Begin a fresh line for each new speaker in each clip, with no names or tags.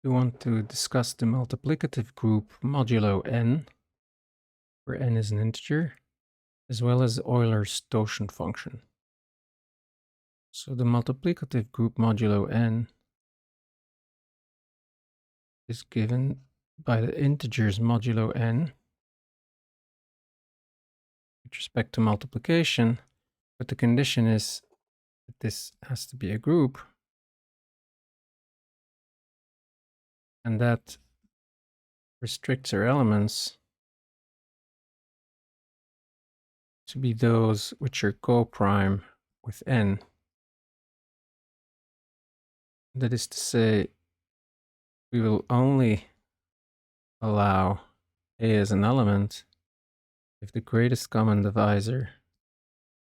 We want to discuss the multiplicative group modulo n, where n is an integer, as well as Euler's Totient function. So the multiplicative group modulo n is given by the integers modulo n with respect to multiplication, but the condition is that this has to be a group, and that restricts our elements to be those which are co-prime with n. That is to say, we will only allow a as an element if the greatest common divisor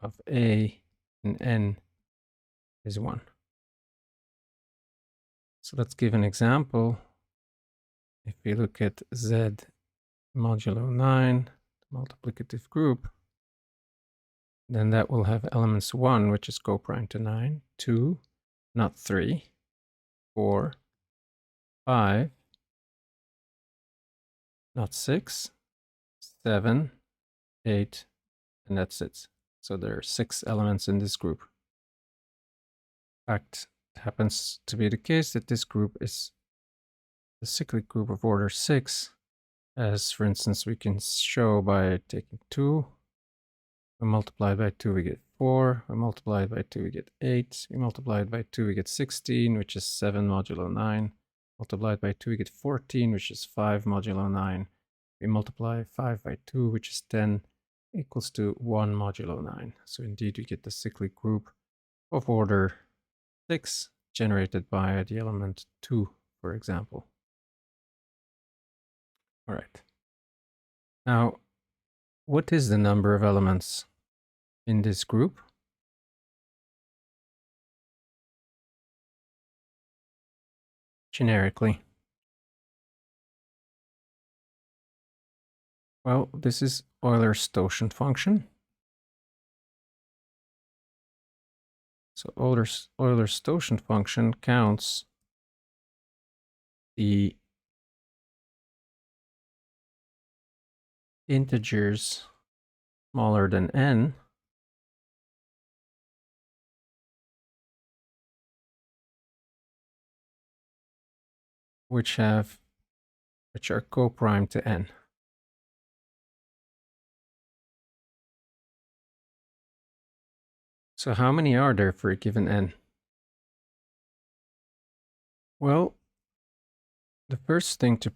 of a and n is 1. So let's give an example. If we look at z modulo 9, the multiplicative group, then that will have elements 1, which is co-prime to 9, 2, not 3, 4, 5, not 6, 7, 8, and that's it. So there are 6 elements in this group. In fact, it happens to be the case that this group is the cyclic group of order 6, as for instance we can show by taking 2. We multiply it by 2, we get 4. We multiply it by 2, we get 8. We multiply it by 2, we get 16, which is 7 modulo 9. Multiply it by 2, we get 14, which is 5 modulo 9. We multiply 5 by 2, which is 10, equals to 1 modulo 9. So indeed we get the cyclic group of order 6 generated by the element 2, for example. All right. Now, what is the number of elements in this group? Generically. Well, this is Euler's Totient function. So Euler's Totient function counts the integers smaller than n which are co-prime to n. So how many are there for a given n? Well, the first thing to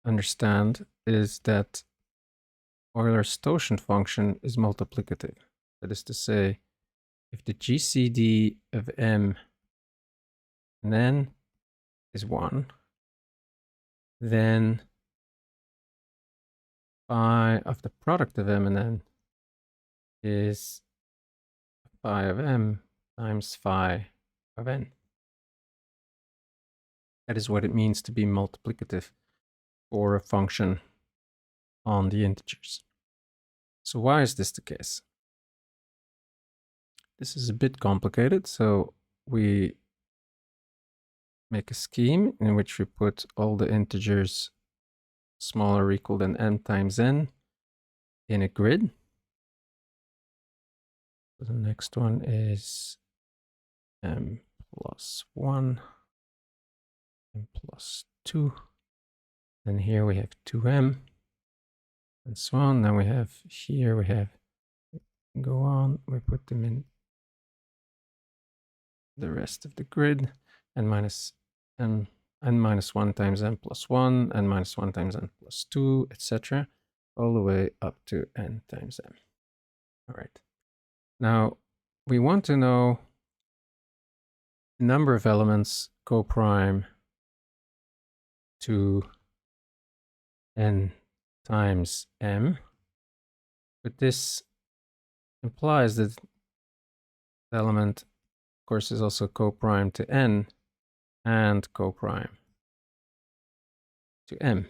understand is that Euler's Totient function is multiplicative. That is to say, if the GCD of m and n is 1, then phi of the product of m and n is phi of m times phi of n. That is what it means to be multiplicative for a function on the integers. So why is this the case? This is a bit complicated, so we make a scheme in which we put all the integers smaller or equal than m times n in a grid. So the next one is m plus 1, m plus 2, and here we have 2m, and so on. Then we have here, we have, go on, we put them in the rest of the grid, n minus 1 times n plus 1, n minus 1 times n plus 2, etc., all the way up to n times m. All right. Now, we want to know the number of elements co-prime to n times m, but this implies that the element, of course, is also co-prime to n and co-prime to m.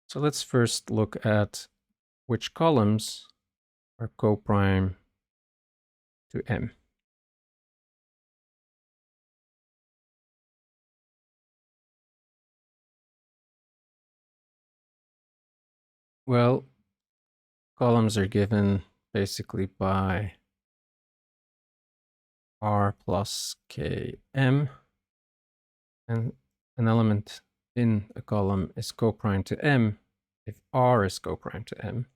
So let's first look at which columns are co-prime to m. Well, columns are given basically by R plus Km, and an element in a column is co-prime to M if R is co-prime to M.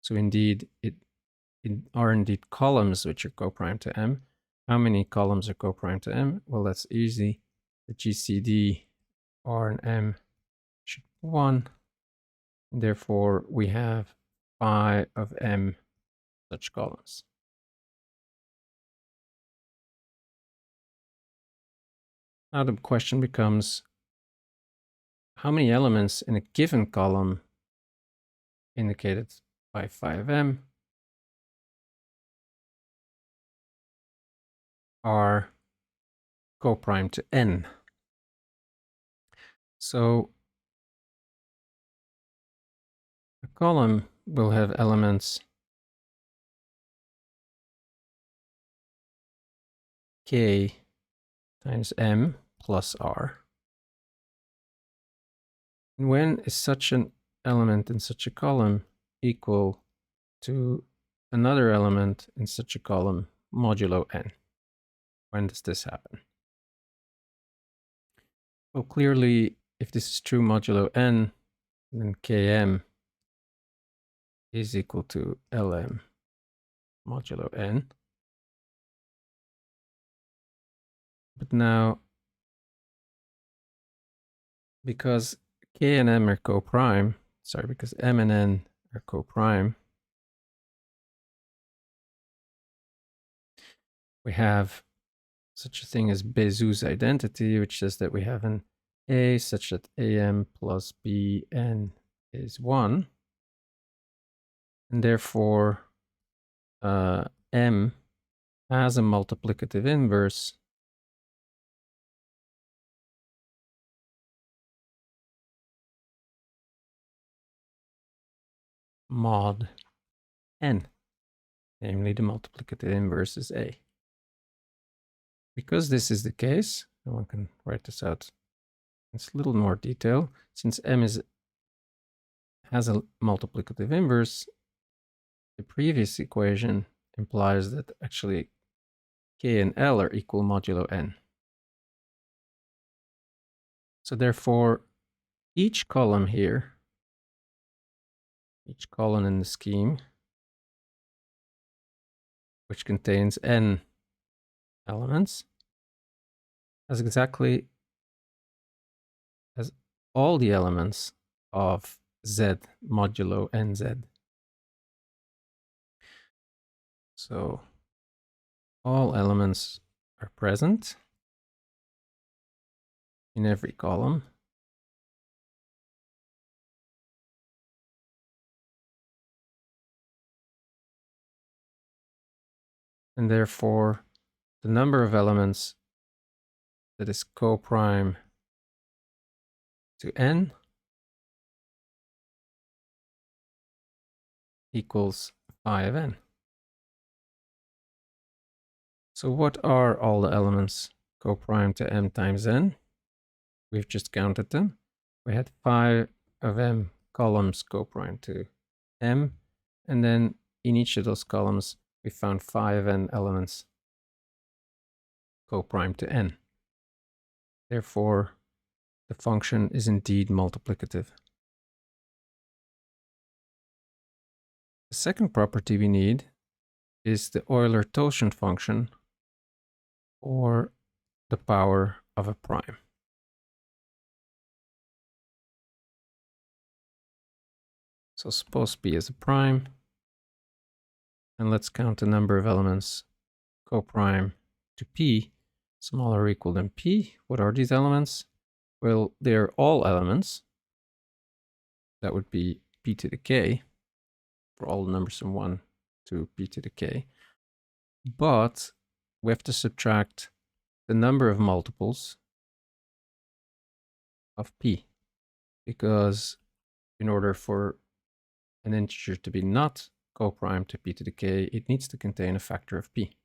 So indeed, it are indeed columns which are co-prime to M. How many columns are co-prime to M? Well, that's easy. The GCD R and M should be 1. And therefore, we have phi of M such columns. Now the question becomes, how many elements in a given column indicated by phi of M are co-prime to N? So a column will have elements K times M plus R. And when is such an element in such a column equal to another element in such a column modulo N? When does this happen? Well, clearly, if this is true modulo N, then Km is equal to Lm modulo N. But now, because K and M are co-prime, because M and N are co-prime, we have such a thing as Bézout's identity, which says that we have an A such that AM plus BN is 1. And therefore, M has a multiplicative inverse mod N. Namely, the multiplicative inverse is A. Because this is the case, and one can write this out in a little more detail, since M has a multiplicative inverse, the previous equation implies that actually K and L are equal modulo N. So therefore, each column here, each column in the scheme, which contains N elements, has all the elements of Z modulo NZ. So all elements are present in every column. And therefore, the number of elements that is co-prime to N equals phi of N. So what are all the elements co-prime to M times N? We've just counted them. We had phi of M columns co-prime to M, and then in each of those columns, we found phi of N elements co-prime to N. Therefore, the function is indeed multiplicative. The second property we need is the Euler Totient function, or the power of a prime. So suppose P is a prime, and let's count the number of elements co-prime to P, smaller or equal than P. What are these elements? Well, they're all elements. That would be P to the K, for all the numbers from 1 to P to the K. But we have to subtract the number of multiples of P, because in order for an integer to be not co-prime to P to the K, it needs to contain a factor of P.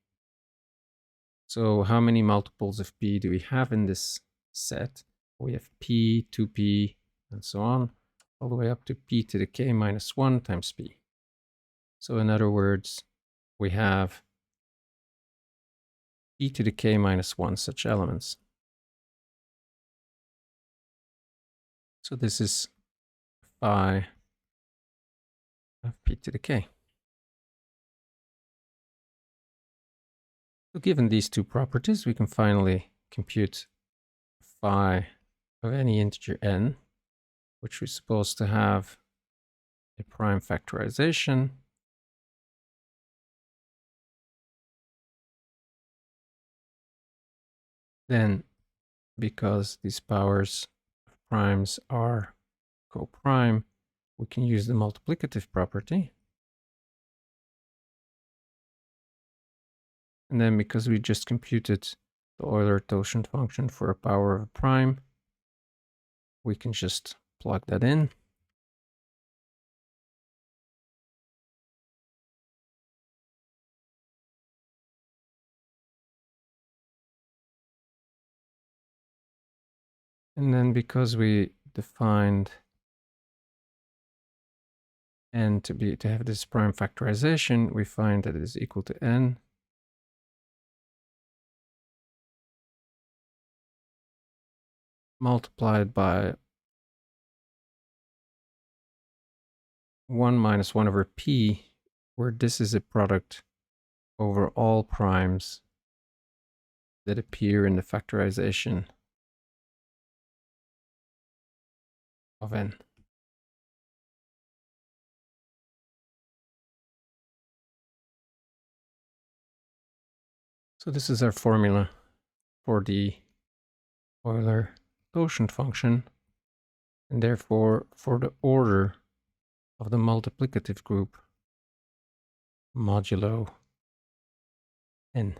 So how many multiples of P do we have in this set? We have P, 2P, and so on. all the way up to p to the k minus 1 times p. So in other words, we have p to the k minus 1 such elements. So this is phi of p to the k. So given these two properties, we can finally compute phi of any integer n, which we're supposed to have a prime factorization. Then, because these powers of primes are co-prime, we can use the multiplicative property. And then because we just computed the Euler Totient function for a power of a prime, we can just plug that in. And then because we defined n to have this prime factorization, we find that it is equal to n multiplied by 1 minus 1 over p, where this is a product over all primes that appear in the factorization of n. So this is our formula for the Euler Totient function, and therefore for the order of the multiplicative group modulo n.